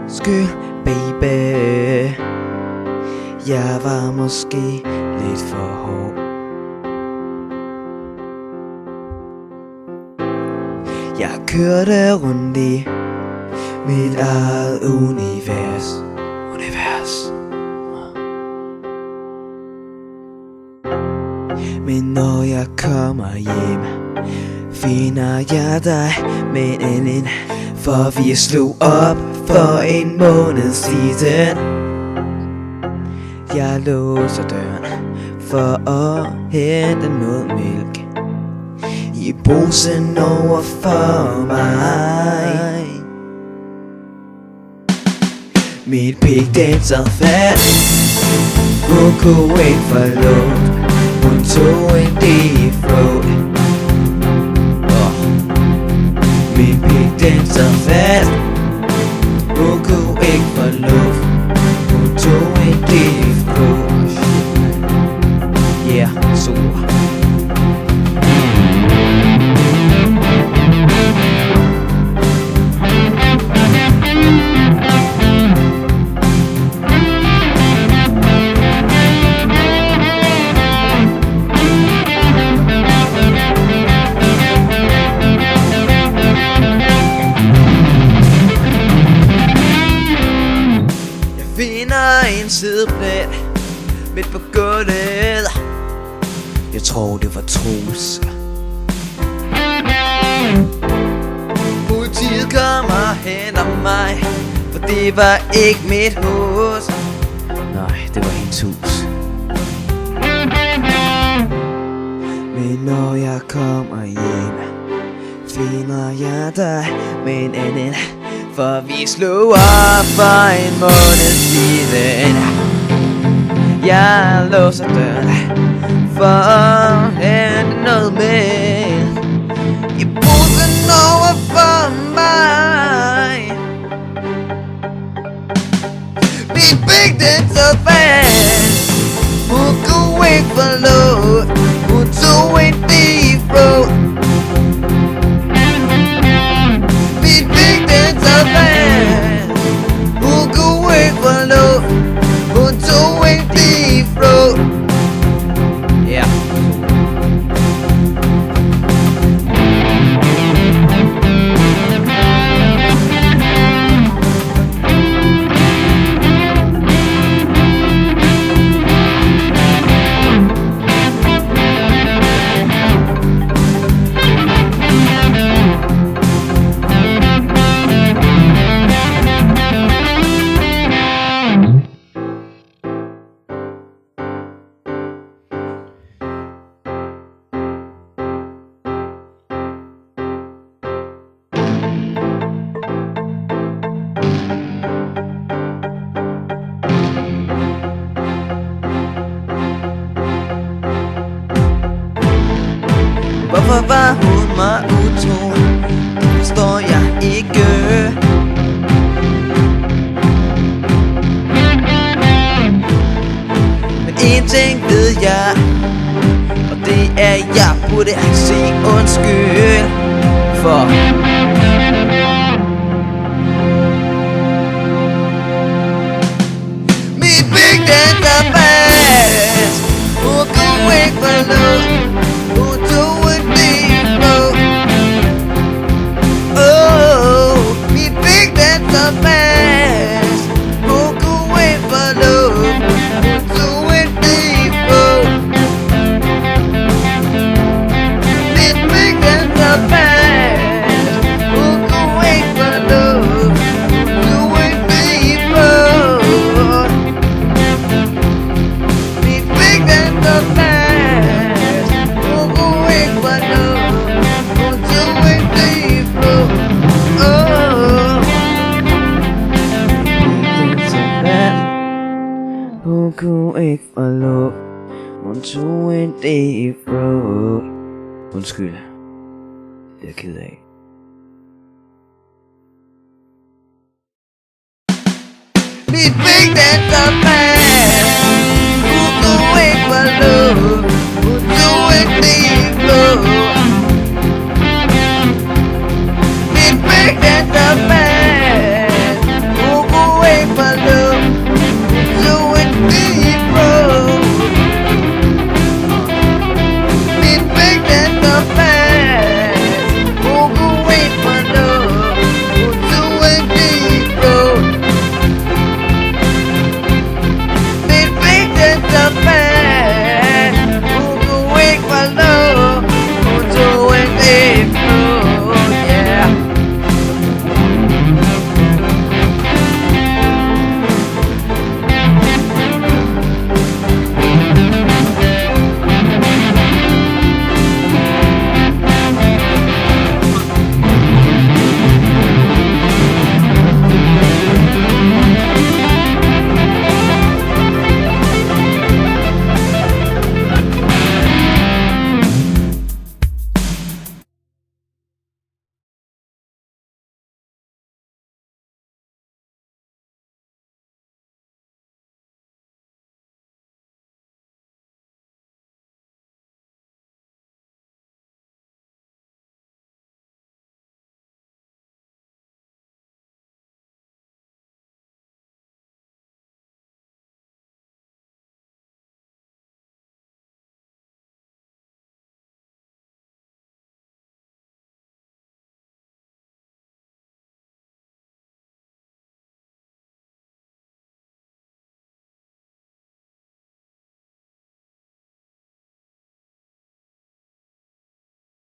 skyld, baby. Jeg var måske lidt for hård. Jeg kørte rundt i mit eget univers. Men når jeg kommer hjem, finder jeg dig med en anden. For vi slog op for en måned siden. Jeg låser døren for at hente noget mælk i posen over for mig. Mit pik den sad fast. Hun kunne ikke forlåt. Hun tog en deep throat. Min pik den sad fast. Hun kunne ikke forlåt. Hun tog en deep throat. Yeah, super. Finder en sideplæt midt på gulvet. Jeg tror det var Troels. Politiet kommer hen om mig, for det var ikke mit hus. Nej, det var hendes hus. Men når jeg kommer hjem, finder jeg dig med en anden. For vi slog op for en måned siden. Jeg låser døren for at hente noget med i posen over for mig. Min pik den så fast. Hun kunne ikke forlåt. Hun tog en deep throat. Hun kunne ikke forlåt. Hun tog en deep throat. Yeah. Hvorfor var hun mig utro? Det forstår jeg ikke. Men en ting ved jeg, og det er jeg burde sige undskyld for. Mit pik den der fast. Hun kunne ikke forlåt. Hun tog en deep throat. Oh, min pik den så fast. Hun kunne ikke forlåt. Hun tog en deep throat. Min pik den så fast. Hun kunne ikke forlåt. Hun tog en deep throat. Min pik den så fast. Hun kunne ikke forlåt. Hun tog en deep throat. Undskyld. Det er jeg ked af. Mit pik den så fast. Hun kunne ikke forlåt. Hun tog en deep throat.